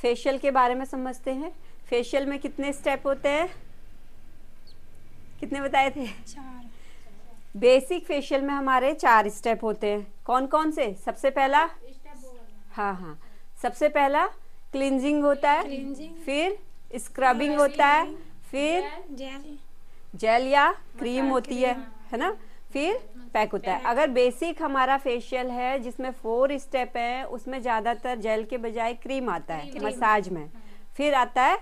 Facial के बारे में समझते हैं। फेशियल में कितने स्टेप होते हैं, कितने बताए थे? 4। बेसिक फेशियल में हमारे 4 स्टेप होते हैं। कौन कौन से? सबसे पहला, हाँ, सबसे पहला क्लींजिंग होता है, फिर स्क्रबिंग होता है, फिर जेल या क्रीम होती है ना, फिर पैक होता है। अगर बेसिक हमारा फेशियल है जिसमें 4 स्टेप है, उसमें ज़्यादातर जेल के बजाय क्रीम आता है मसाज में, फिर आता है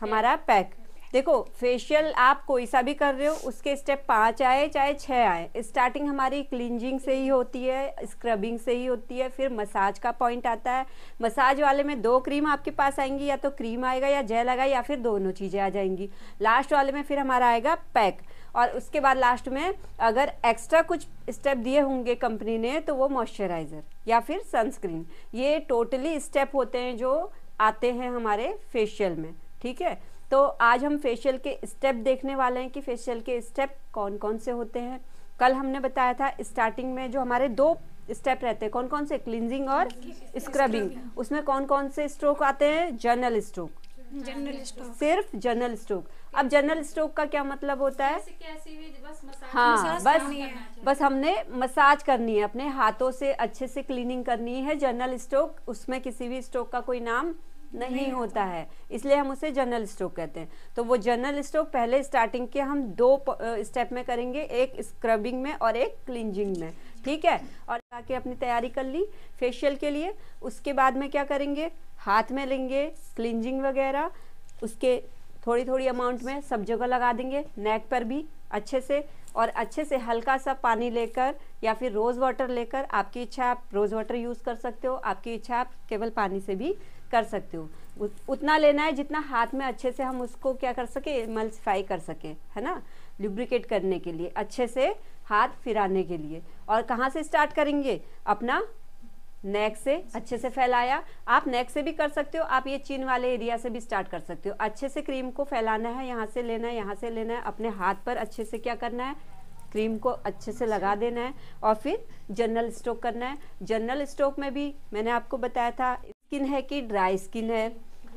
हमारा पैक। देखो फेशियल आप कोई सा भी कर रहे हो, उसके स्टेप 5 आए चाहे 6 आए, स्टार्टिंग हमारी क्लींजिंग से ही होती है, स्क्रबिंग से ही होती है, फिर मसाज का पॉइंट आता है। मसाज वाले में 2 क्रीम आपके पास आएंगी, या तो क्रीम आएगा या जेल आएगा, या फिर दोनों चीज़ें आ जाएंगी। लास्ट वाले में फिर हमारा आएगा पैक, और उसके बाद लास्ट में अगर एक्स्ट्रा कुछ स्टेप दिए होंगे कंपनी ने तो वो मॉइस्चराइज़र या फिर सनस्क्रीन। ये टोटली स्टेप होते हैं जो आते हैं हमारे फेशियल में। ठीक है, तो आज हम फेशियल के स्टेप देखने वाले हैं कि फेशियल के स्टेप कौन कौन से होते हैं। कल हमने बताया था स्टार्टिंग में जो हमारे 2 स्टेप रहते हैं, कौन कौन से? क्लींजिंग और स्क्रबिंग। उसमें कौन कौन से स्ट्रोक आते हैं? जनरल स्ट्रोक, सिर्फ जनरल स्ट्रोक। अब जनरल स्ट्रोक का क्या मतलब होता है? हाँ, बस हमने मसाज करनी है, अपने हाथों से अच्छे से क्लीनिंग करनी है। जनरल स्ट्रोक, उसमें किसी भी स्ट्रोक का कोई नाम नहीं होता है, इसलिए हम उसे जनरल स्ट्रोक कहते हैं। तो वो जनरल स्ट्रोक पहले स्टार्टिंग के हम 2 स्टेप में करेंगे, एक स्क्रबिंग में और एक क्लींजिंग में। ठीक है, और आके अपनी तैयारी कर ली फेशियल के लिए। उसके बाद में क्या करेंगे? हाथ में लेंगे क्लींजिंग वगैरह, उसके थोड़ी थोड़ी अमाउंट में सब जगह लगा देंगे, नेक पर भी अच्छे से, और अच्छे से हल्का सा पानी लेकर या फिर रोज़ वाटर लेकर, आपकी इच्छा आप रोज़ वाटर यूज़ कर सकते हो, आपकी इच्छा आप केवल पानी से भी कर सकते हो। उतना लेना है जितना हाथ में अच्छे से हम उसको क्या कर सके, इमल्सिफाई कर सके, है ना, लुब्रिकेट करने के लिए, अच्छे से हाथ फिराने के लिए। और कहाँ से स्टार्ट करेंगे? अपना नेक से अच्छे से फैलाया। आप नेक से भी कर सकते हो, आप ये चिन वाले एरिया से भी स्टार्ट कर सकते हो। अच्छे से क्रीम को फैलाना है, यहाँ से लेना है, यहाँ से लेना है, अपने हाथ पर अच्छे से क्या करना है, क्रीम को अच्छे से लगा देना है, और फिर जनरल स्ट्रोक करना है। जनरल स्ट्रोक में भी मैंने आपको बताया था स्किन है कि ड्राई स्किन है।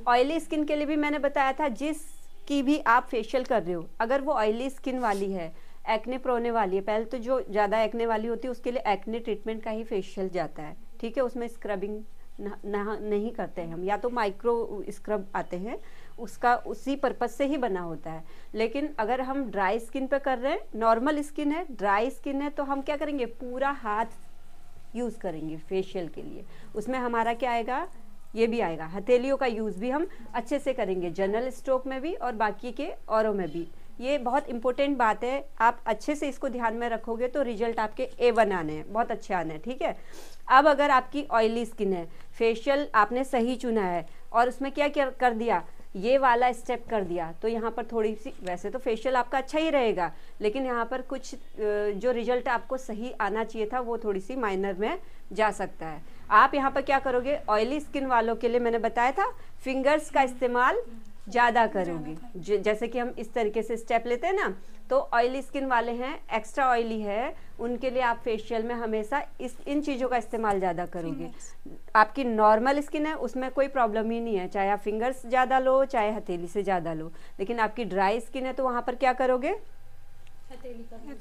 ऑयली स्किन के लिए भी मैंने बताया था, जिसकी भी आप फेशियल कर रहे हो, अगर वो ऑयली स्किन वाली है, एक्ने प्रोने वाली है, पहले तो जो ज़्यादा एक्ने वाली होती है उसके लिए एक्ने ट्रीटमेंट का ही फेशियल जाता है। ठीक है, उसमें स्क्रबिंग नहीं करते हैं हम, या तो माइक्रो स्क्रब आते हैं, उसका उसी पर्पज से ही बना होता है। लेकिन अगर हम ड्राई स्किन पे कर रहे हैं, नॉर्मल स्किन है, ड्राई स्किन है, तो हम क्या करेंगे? पूरा हाथ यूज़ करेंगे फेशियल के लिए। उसमें हमारा क्या आएगा? ये भी आएगा, हथेलियों का यूज़ भी हम अच्छे से करेंगे, जनरल स्ट्रोक में भी और बाकी के औरों में भी। ये बहुत इंपॉर्टेंट बात है, आप अच्छे से इसको ध्यान में रखोगे तो रिजल्ट आपके A1 आने हैं, बहुत अच्छे आने हैं। ठीक है, अब अगर आपकी ऑयली स्किन है, फेशियल आपने सही चुना है और उसमें क्या कर दिया, ये वाला स्टेप कर दिया, तो यहाँ पर थोड़ी सी, वैसे तो फेशियल आपका अच्छा ही रहेगा, लेकिन यहाँ पर कुछ जो रिजल्ट आपको सही आना चाहिए था वो थोड़ी सी माइनर में जा सकता है। आप यहाँ पर क्या करोगे? ऑयली स्किन वालों के लिए मैंने बताया था फिंगर्स का इस्तेमाल ज़्यादा करोगे। जैसे कि हम इस तरीके से स्टेप लेते हैं ना, तो ऑयली स्किन वाले हैं, एक्स्ट्रा ऑयली है, उनके लिए आप फेशियल में हमेशा इन चीज़ों का इस्तेमाल ज़्यादा करोगे। आपकी नॉर्मल स्किन है, उसमें कोई प्रॉब्लम ही नहीं है, चाहे आप फिंगर्स ज़्यादा लो चाहे हथेली से ज़्यादा लो। लेकिन आपकी ड्राई स्किन है तो वहाँ पर क्या करोगे?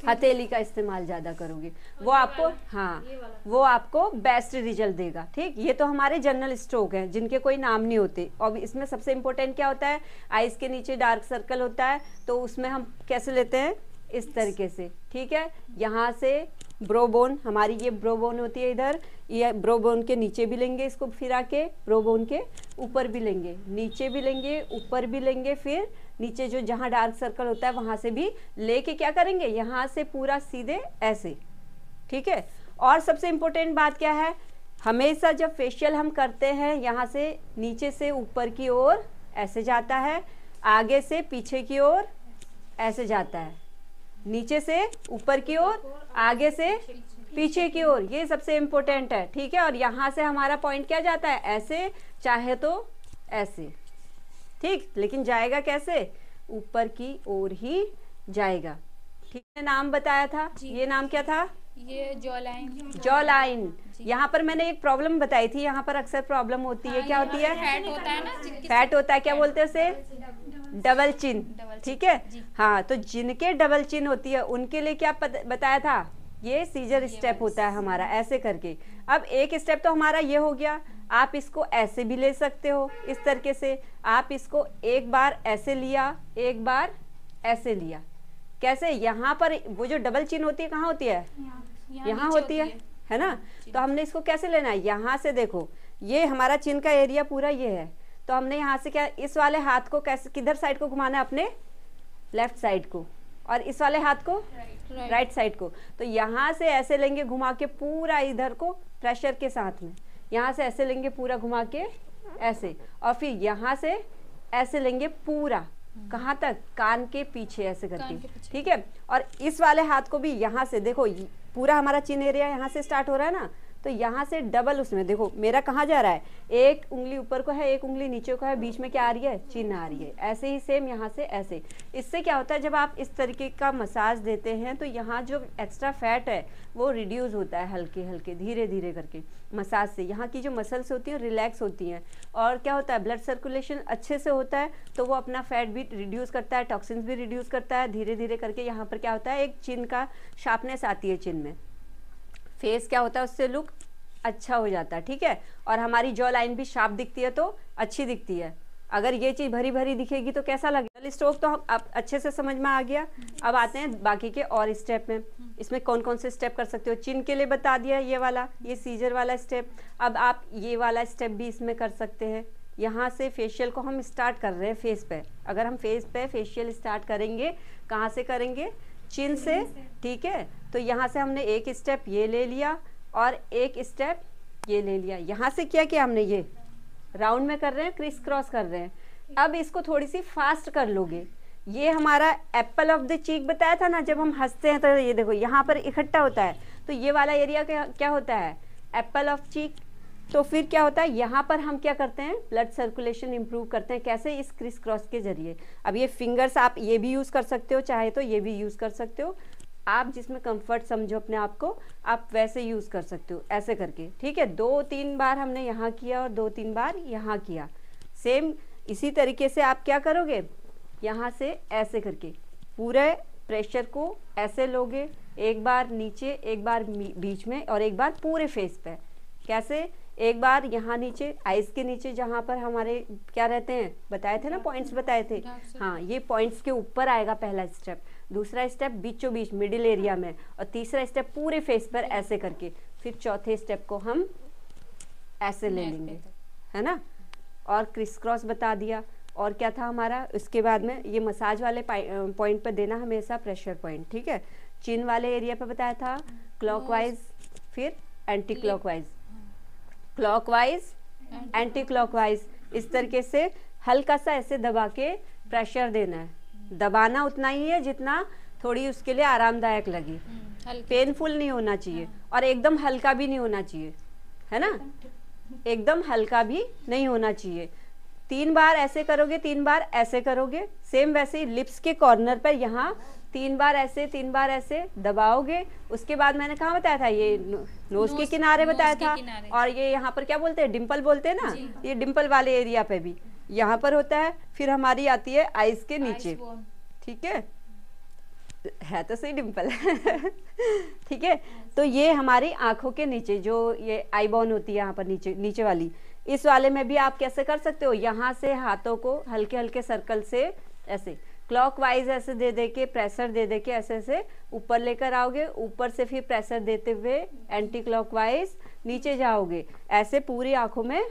हथेली का इस्तेमाल ज़्यादा करोगे, वो आपको, हाँ, वो आपको बेस्ट रिजल्ट देगा। ठीक, ये तो हमारे जनरल स्ट्रोक हैं जिनके कोई नाम नहीं होते। और इसमें सबसे इम्पोर्टेंट क्या होता है? आइज़ के नीचे डार्क सर्कल होता है, तो उसमें हम कैसे लेते हैं? इस तरीके से। ठीक है, यहाँ से ब्रोबोन, हमारी ये ब्रोबोन होती है इधर, ये ब्रोबोन के नीचे भी लेंगे इसको फिरा के, ब्रोबोन के ऊपर भी लेंगे, नीचे भी लेंगे, ऊपर भी लेंगे, फिर नीचे जो जहाँ डार्क सर्कल होता है वहाँ से भी लेके क्या करेंगे? यहाँ से पूरा सीधे ऐसे। ठीक है, और सबसे इम्पोर्टेंट बात क्या है? हमेशा जब फेशियल हम करते हैं, यहाँ से नीचे से ऊपर की ओर ऐसे जाता है, आगे से पीछे की ओर ऐसे जाता है, नीचे से ऊपर की ओर, आगे से पीछे की ओर, ये सबसे इम्पोर्टेंट है। ठीक है, और यहाँ से हमारा पॉइंट क्या जाता है? ऐसे, चाहे तो ऐसे। ठीक, लेकिन जाएगा कैसे? ऊपर की ओर ही जाएगा। ठीक है, नाम बताया था, ये नाम क्या था? ये जॉ लाइन। Jaw line. यहाँ पर मैंने एक प्रॉब्लम बताई थी, यहाँ पर अक्सर प्रॉब्लम होती है। क्या होती है? फैट होता है ना, फैट होता है, क्या बोलते हैं उसे? Double chin. ठीक है, हाँ। तो जिनके डबल चिन होती है उनके लिए क्या बताया था? ये सीजर स्टेप होता है हमारा, ऐसे करके। अब एक स्टेप तो हमारा ये हो गया। आप इसको ऐसे भी ले सकते हो, इस तरीके से। आप इसको एक बार ऐसे लिया, एक बार ऐसे लिया। कैसे? यहाँ पर वो जो डबल चिन होती है कहाँ होती है? यहाँ होती है ना। तो हमने इसको कैसे लेना है? यहाँ से देखो, ये हमारा चिन का एरिया पूरा ये है। तो हमने यहाँ से क्या, इस वाले हाथ को कैसे, किधर साइड को घुमाना है? अपने लेफ्ट साइड को। और इस वाले हाथ को राइट साइड को। तो यहाँ से ऐसे लेंगे घुमा के पूरा इधर को, प्रेशर के साथ में। यहाँ से ऐसे लेंगे पूरा घुमा के ऐसे, और फिर यहाँ से ऐसे लेंगे पूरा, कहाँ तक? कान के पीछे, ऐसे करके। ठीक है। और इस वाले हाथ को भी यहाँ से देखो, पूरा हमारा चिन एरिया यहाँ से स्टार्ट हो रहा है ना। तो यहाँ से डबल, उसमें देखो मेरा कहाँ जा रहा है? एक उंगली ऊपर को है, एक उंगली नीचे को है, बीच में क्या आ रही है? चिन आ रही है। ऐसे ही सेम यहाँ से ऐसे। इससे क्या होता है, जब आप इस तरीके का मसाज देते हैं तो यहाँ जो एक्स्ट्रा फैट है वो रिड्यूस होता है, हल्के हल्के धीरे धीरे करके मसाज से। यहाँ की जो मसल्स होती हैं रिलैक्स होती हैं, और क्या होता है, ब्लड सर्कुलेशन अच्छे से होता है। तो वो अपना फैट भी रिड्यूस करता है, टॉक्सिन्स भी रिड्यूस करता है धीरे धीरे करके। यहाँ पर क्या होता है, एक चिन का शार्पनेस आती है चिन में। फेस क्या होता है, उससे लुक अच्छा हो जाता है। ठीक है। और हमारी जॉ लाइन भी शार्प दिखती है, तो अच्छी दिखती है। अगर ये चीज़ भरी भरी दिखेगी तो कैसा लगेगा? स्ट्रोक तो हम अब अच्छे से समझ में आ गया। अब आते हैं बाकी के और स्टेप में। इसमें कौन कौन से स्टेप कर सकते हो? चिन के लिए बता दिया ये वाला, ये सीजर वाला स्टेप। अब आप ये वाला स्टेप भी इसमें कर सकते हैं। यहाँ से फेशियल को हम स्टार्ट कर रहे हैं फेस पे। अगर हम फेस पे फेशियल स्टार्ट करेंगे, कहाँ से करेंगे? चिन से। ठीक है। तो यहाँ से हमने एक स्टेप ये ले लिया और एक स्टेप ये ले लिया। यहाँ से क्या किया हमने? ये राउंड में कर रहे हैं, क्रिस क्रॉस कर रहे हैं। अब इसको थोड़ी सी फास्ट कर लोगे। ये हमारा एप्पल ऑफ द चीक बताया था ना, जब हम हंसते हैं तो ये देखो यहाँ पर इकट्ठा होता है। तो ये वाला एरिया क्या होता है? एप्पल ऑफ चीक। तो फिर क्या होता है, यहाँ पर हम क्या करते हैं? ब्लड सर्कुलेशन इंप्रूव करते हैं। कैसे? इस क्रिस क्रॉस के जरिए। अब ये फिंगर्स आप ये भी यूज़ कर सकते हो, चाहे तो ये भी यूज़ कर सकते हो। आप जिसमें कंफर्ट समझो अपने आप को, आप वैसे यूज़ कर सकते हो, ऐसे करके। ठीक है। 2-3 बार हमने यहाँ किया और 2-3 बार यहाँ किया। सेम इसी तरीके से आप क्या करोगे? यहाँ से ऐसे करके पूरे प्रेशर को ऐसे लोगे, एक बार नीचे, एक बार बीच में, और एक बार पूरे फेस पे। कैसे? एक बार यहाँ नीचे, आइज के नीचे, जहाँ पर हमारे क्या रहते हैं, बताए थे ना, पॉइंट्स बताए थे। हाँ, ये पॉइंट्स के ऊपर आएगा पहला स्टेप। दूसरा स्टेप बीचों बीच मिडिल एरिया में, और तीसरा स्टेप पूरे फेस पर ऐसे करके। फिर चौथे स्टेप को हम ऐसे ले लेंगे, है ना। और क्रिस क्रॉस बता दिया। और क्या था हमारा? उसके बाद में ये मसाज वाले पॉइंट पर देना हमेशा प्रेशर पॉइंट। ठीक है। चिन वाले एरिया पर बताया था क्लॉकवाइज, फिर anti clockwise, clockwise, anti clockwise. इस तरीके से हल्का सा ऐसे दबा के प्रेशर देना है। दबाना उतना ही है जितना थोड़ी उसके लिए आरामदायक लगे। पेनफुल नहीं होना चाहिए, और एकदम हल्का भी नहीं होना चाहिए, है ना। एकदम हल्का भी नहीं होना चाहिए। 3 बार ऐसे करोगे, 3 बार ऐसे करोगे। सेम वैसे ही लिप्स के कॉर्नर पर यहाँ 3 बार ऐसे, 3 बार ऐसे दबाओगे। उसके बाद मैंने कहाँ बताया था? ये नोज के किनारे बताया था। और ये यहाँ पर क्या बोलते हैं? डिम्पल बोलते हैं ना। ये डिम्पल वाले एरिया पे भी यहाँ पर होता है। फिर हमारी आती है आइज के नीचे। ठीक है तो सही डिम्पल। ठीक है। तो ये हमारी आंखों के नीचे जो ये आई बोन होती है यहाँ पर नीचे, नीचे वाली, इस वाले में भी आप कैसे कर सकते हो? यहाँ से हाथों को हल्के हल्के सर्कल से ऐसे क्लॉकवाइज ऐसे दे दे के, प्रेशर दे दे के ऐसे ऐसे ऊपर लेकर आओगे। ऊपर से फिर प्रेशर देते हुए एंटी क्लॉकवाइज नीचे जाओगे। ऐसे पूरी आंखों में,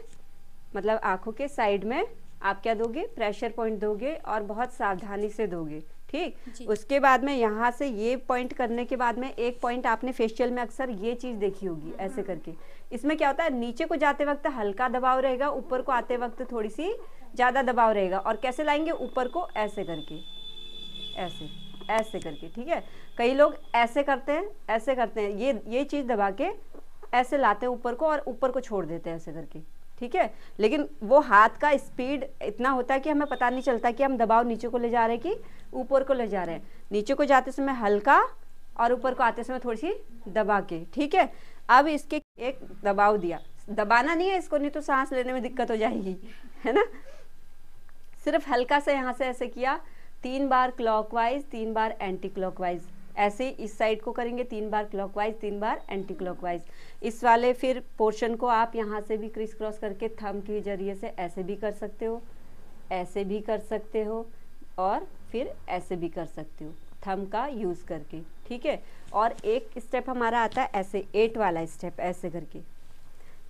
मतलब आंखों के साइड में आप क्या दोगे? प्रेशर पॉइंट दोगे, और बहुत सावधानी से दोगे। ठीक। उसके बाद में यहाँ से ये पॉइंट करने के बाद में एक पॉइंट आपने फेशियल में अक्सर ये चीज़ देखी होगी, ऐसे करके। इसमें क्या होता है? नीचे को जाते वक्त हल्का दबाव रहेगा, ऊपर को आते वक्त थोड़ी सी ज़्यादा दबाव रहेगा। और कैसे लाएंगे? ऊपर को ऐसे करके, ऐसे ऐसे करके। ठीक है। कई लोग ऐसे करते हैं, ऐसे करते हैं, ये चीज़ दबा के ऐसे लाते हैं ऊपर को, और ऊपर को छोड़ देते हैं ऐसे करके। ठीक है। लेकिन वो हाथ का स्पीड इतना होता है कि हमें पता नहीं चलता कि हम दबाव नीचे को ले जा रहे हैं कि ऊपर को ले जा रहे हैं। नीचे को जाते समय हल्का, और ऊपर को आते समय थोड़ी सी दबा के, ठीक है। अब इसके एक दबाव दिया, दबाना नहीं है इसको, नहीं तो सांस लेने में दिक्कत हो जाएगी, है ना। सिर्फ हल्का से यहाँ से ऐसे किया, 3 बार क्लॉकवाइज, 3 बार एंटी क्लॉकवाइज, ऐसे इस साइड को करेंगे 3 बार क्लॉकवाइज, 3 बार एंटी क्लॉकवाइज। इस वाले फिर पोर्शन को आप यहाँ से भी क्रिस क्रॉस करके थंब के जरिए से ऐसे भी कर सकते हो, ऐसे भी कर सकते हो, और फिर ऐसे भी कर सकते हो थंब का यूज़ करके, ठीक है। और एक स्टेप हमारा आता है ऐसे 8 वाला स्टेप, ऐसे करके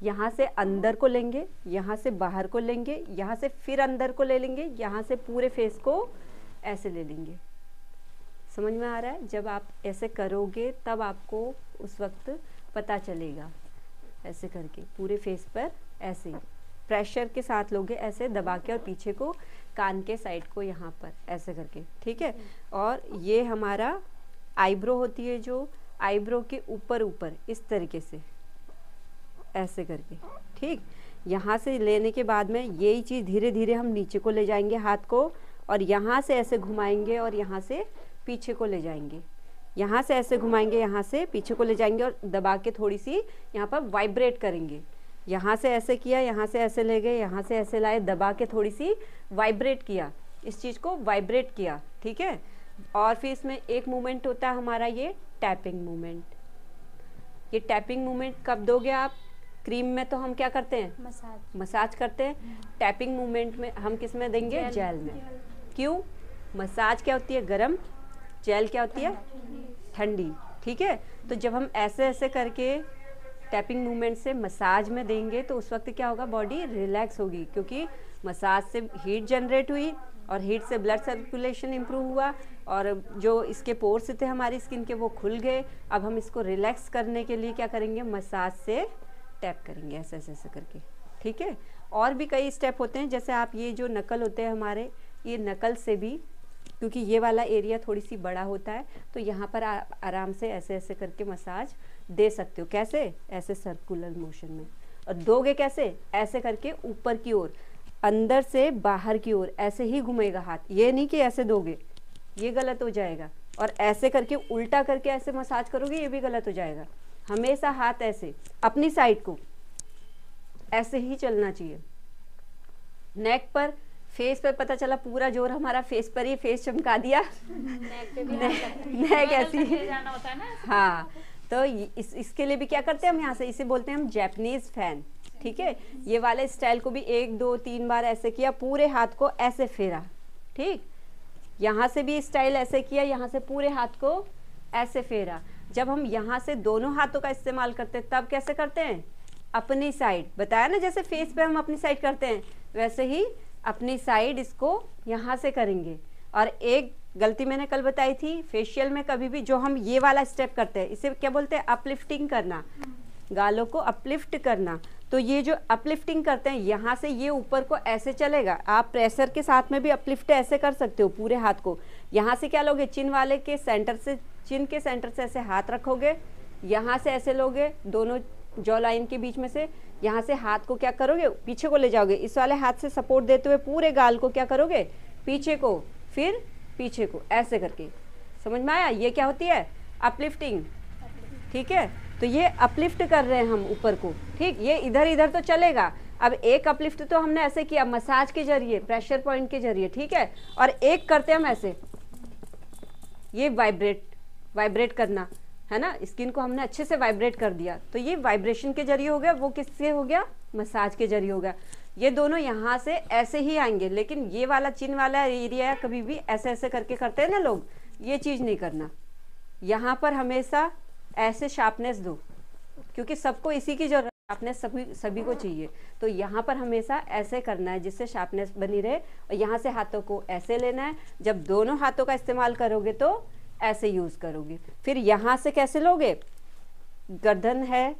यहाँ से अंदर को लेंगे, यहाँ से बाहर को लेंगे, यहाँ से फिर अंदर को ले लेंगे, यहाँ से पूरे फेस को ऐसे ले लेंगे। समझ में आ रहा है? जब आप ऐसे करोगे तब आपको उस वक्त पता चलेगा। ऐसे करके पूरे फेस पर ऐसे प्रेशर के साथ लोगे, ऐसे दबा के, और पीछे को कान के साइड को यहाँ पर ऐसे करके, ठीक है। और ये हमारा आईब्रो होती है, जो आईब्रो के ऊपर ऊपर इस तरीके से ऐसे करके, ठीक। यहाँ से लेने के बाद में यही चीज़ धीरे धीरे हम नीचे को ले जाएंगे हाथ को, और यहाँ से ऐसे घुमाएंगे और यहाँ से पीछे को ले जाएंगे, यहाँ से ऐसे घुमाएंगे, यहाँ से पीछे को ले जाएंगे, और दबा के थोड़ी सी यहाँ पर वाइब्रेट करेंगे। यहाँ से ऐसे किया, यहाँ से ऐसे ले गए, यहाँ से ऐसे लाए, दबा के थोड़ी सी वाइब्रेट किया, इस चीज़ को वाइब्रेट किया, ठीक है। और फिर इसमें एक मूवमेंट होता है हमारा ये टैपिंग मूवमेंट। ये टैपिंग मूवमेंट कब दोगे आप? क्रीम में तो हम क्या करते हैं? मसाज करते हैं। टैपिंग मूवमेंट में हम किस में देंगे? जेल में। क्यों? मसाज क्या होती है? गरम, जेल क्या होती है? ठंडी, ठीक है। तो जब हम ऐसे ऐसे करके टैपिंग मूवमेंट से मसाज में देंगे तो उस वक्त क्या होगा? बॉडी रिलैक्स होगी, क्योंकि मसाज से हीट जनरेट हुई, और हीट से ब्लड सर्कुलेशन इम्प्रूव हुआ, और जो इसके पोर्स थे हमारी स्किन के वो खुल गए। अब हम इसको रिलैक्स करने के लिए क्या करेंगे? मसाज से टैप करेंगे, ऐसे ऐसे ऐसे करके, ठीक है। और भी कई स्टेप होते हैं, जैसे आप ये जो नकल होते हैं हमारे, ये नकल से भी, क्योंकि ये वाला एरिया थोड़ी सी बड़ा होता है, तो यहाँ पर आराम से ऐसे ऐसे करके मसाज दे सकते हो। कैसे? ऐसे सर्कुलर मोशन में। और दोगे कैसे? ऐसे करके ऊपर की ओर, अंदर से बाहर की ओर, ऐसे ही घूमेगा हाथ, ये नहीं कि ऐसे दोगे, ये गलत हो जाएगा। और ऐसे करके उल्टा करके ऐसे मसाज करोगे, ये भी गलत हो जाएगा। हमेशा हाथ ऐसे अपनी साइड को ऐसे ही चलना चाहिए। नेक पर, फेस पर पता चला पूरा जोर हमारा फेस पर ही, फेस चमका दिया, नेक ऐसी जाना होता है ना। हाँ, तो इसके लिए भी क्या करते हैं हम? यहाँ से इसे बोलते हैं हम जैपनीज फैन, ठीक है। ये वाले स्टाइल को भी 1 2 3 बार ऐसे किया, पूरे हाथ को ऐसे फेरा, ठीक। यहाँ से भी स्टाइल ऐसे किया, यहाँ से पूरे हाथ को ऐसे फेरा। जब हम यहाँ से दोनों हाथों का इस्तेमाल करते हैं तब कैसे करते हैं? अपनी साइड, बताया ना, जैसे फेस पे हम अपनी साइड करते हैं वैसे ही अपनी साइड इसको यहाँ से करेंगे। और एक गलती मैंने कल बताई थी, फेशियल में कभी भी जो हम ये वाला स्टेप करते हैं, इसे क्या बोलते हैं? अपलिफ्टिंग करना, गालों को अपलिफ्ट करना। तो ये जो अपलिफ्टिंग करते हैं, यहाँ से ये ऊपर को ऐसे चलेगा, आप प्रेशर के साथ में भी अपलिफ्ट ऐसे कर सकते हो पूरे हाथ को। यहाँ से क्या लोगे? चिन वाले के सेंटर से, चिन के सेंटर से ऐसे हाथ रखोगे, यहाँ से ऐसे लोगे दोनों जॉ लाइन के बीच में से, यहाँ से हाथ को क्या करोगे? पीछे को ले जाओगे, इस वाले हाथ से सपोर्ट देते हुए पूरे गाल को क्या करोगे? पीछे को, फिर पीछे को, ऐसे करके। समझ में आया? ये क्या होती है? अपलिफ्टिंग, ठीक है। तो ये अपलिफ्ट कर रहे हैं हम ऊपर को, ठीक। ये इधर इधर तो चलेगा। अब एक अपलिफ्ट तो हमने ऐसे किया मसाज के जरिए, प्रेशर पॉइंट के जरिए, ठीक है। और एक करते हम ऐसे, ये वाइब्रेट करना है ना, स्किन को हमने अच्छे से वाइब्रेट कर दिया, तो ये वाइब्रेशन के जरिए हो गया। वो किससे हो गया? मसाज के जरिए हो गया। ये दोनों यहाँ से ऐसे ही आएंगे, लेकिन ये वाला चिन वाला एरिया कभी भी ऐसे ऐसे करके करते हैं ना लोग, ये चीज़ नहीं करना। यहाँ पर हमेशा ऐसे शार्पनेस दो, क्योंकि सबको इसी की जरूरत, शार्पनेस सभी को चाहिए। तो यहाँ पर हमेशा ऐसे करना है जिससे शार्पनेस बनी रहे। और यहाँ से हाथों को ऐसे लेना है। जब दोनों हाथों का इस्तेमाल करोगे तो ऐसे यूज़ करोगे। फिर यहाँ से कैसे लोगे? गर्दन है,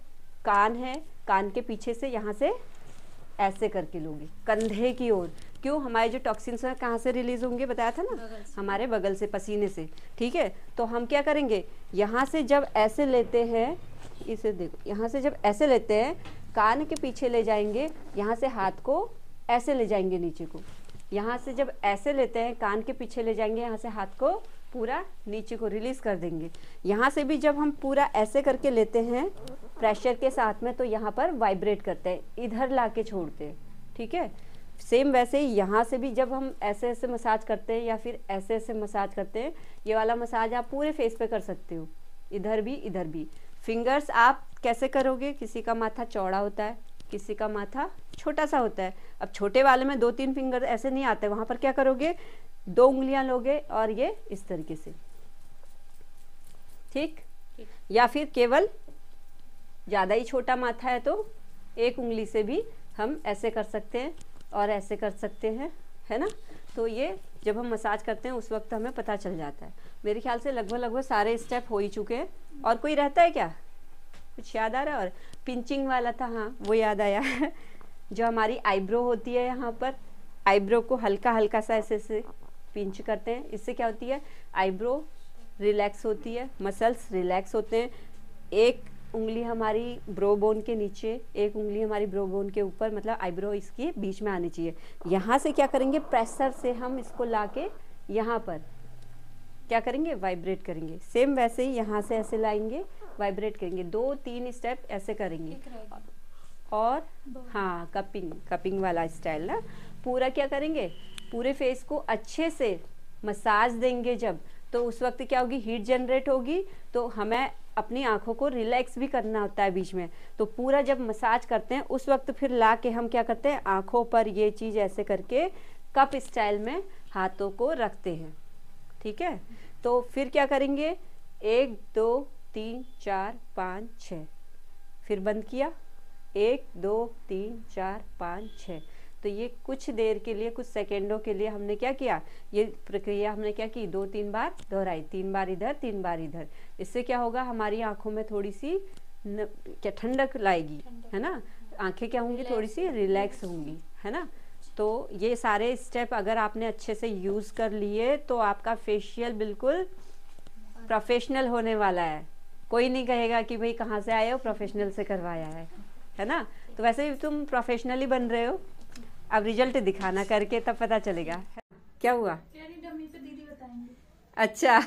कान के पीछे से यहाँ से ऐसे करके लोगे कंधे की ओर। क्यों? हमारे जो टॉक्सिन्स हैं कहाँ से रिलीज होंगे? बताया था ना, हमारे बगल से, पसीने से, ठीक है। तो हम क्या करेंगे? यहाँ से जब ऐसे लेते हैं, इसे देखो, यहाँ से जब ऐसे लेते हैं, कान के पीछे ले जाएंगे, यहाँ से हाथ को ऐसे ले जाएंगे नीचे को। यहाँ से जब ऐसे लेते हैं, कान के पीछे ले जाएंगे, यहाँ से हाथ को पूरा नीचे को रिलीज कर देंगे। यहाँ से भी जब हम पूरा ऐसे करके लेते हैं प्रेशर के साथ में, तो यहाँ पर वाइब्रेट करते हैं, इधर लाके छोड़ते हैं, ठीक है। सेम वैसे ही यहाँ से भी जब हम ऐसे ऐसे मसाज करते हैं या फिर ऐसे ऐसे मसाज करते हैं, ये वाला मसाज आप पूरे फेस पे कर सकते हो, इधर भी इधर भी। फिंगर्स आप कैसे करोगे, किसी का माथा चौड़ा होता है, किसी का माथा छोटा सा होता है। अब छोटे वाले में 2-3 फिंगर ऐसे नहीं आते, वहाँ पर क्या करोगे, 2 उंगलियां लोगे और ये इस तरीके से, ठीक। या फिर केवल ज़्यादा ही छोटा माथा है तो 1 उंगली से भी हम ऐसे कर सकते हैं और ऐसे कर सकते हैं, है ना। तो ये जब हम मसाज करते हैं उस वक्त हमें पता चल जाता है। मेरे ख्याल से लगभग सारे स्टेप हो ही चुके हैं। और कोई रहता है क्या, कुछ याद आ रहा है? और पिंचिंग वाला था, हाँ वो याद आया जो हमारी आईब्रो होती है, यहाँ पर आईब्रो को हल्का हल्का सा ऐसे से पिंच करते हैं। इससे क्या होती है, आईब्रो रिलैक्स होती है, मसल्स रिलैक्स होते हैं। एक उंगली हमारी ब्रो बोन के नीचे, एक उंगली हमारी ब्रो बोन के ऊपर, मतलब आईब्रो इसके बीच में आनी चाहिए। यहाँ से क्या करेंगे, प्रेशर से हम इसको लाके यहाँ पर क्या करेंगे, वाइब्रेट करेंगे। सेम वैसे ही यहाँ से ऐसे लाएंगे, वाइब्रेट करेंगे, 2-3 स्टेप ऐसे करेंगे। और हाँ, कपिंग वाला स्टाइल ना, पूरा क्या करेंगे, पूरे फेस को अच्छे से मसाज देंगे जब, तो उस वक्त क्या होगी, हीट जनरेट होगी। तो हमें अपनी आंखों को रिलैक्स भी करना होता है बीच में, तो पूरा जब मसाज करते हैं उस वक्त फिर ला के हम क्या करते हैं, आंखों पर ये चीज़ ऐसे करके कप स्टाइल में हाथों को रखते हैं, ठीक है। तो फिर क्या करेंगे, 1 2 3 4 5 6, फिर बंद किया, 1 2 3 4 5 6। तो ये कुछ देर के लिए, कुछ सेकेंडों के लिए हमने क्या किया, ये प्रक्रिया हमने क्या की, 2-3 बार दोहराई, 3 बार इधर 3 बार इधर। इससे क्या होगा, हमारी आंखों में थोड़ी सी क्या ठंडक लाएगी, है ना, आंखें क्या होंगी, थोड़ी सी रिलैक्स होंगी, है ना। तो ये सारे स्टेप अगर आपने अच्छे से यूज़ कर लिए तो आपका फेशियल बिल्कुल प्रोफेशनल होने वाला है। कोई नहीं कहेगा कि भाई कहाँ से आए हो, प्रोफेशनल से करवाया है ना। तो वैसे भी तुम प्रोफेशनली बन रहे हो, अब रिजल्ट दिखाना करके तब पता चलेगा। क्या हुआ, डमी पे दीदी बताएंगे। अच्छा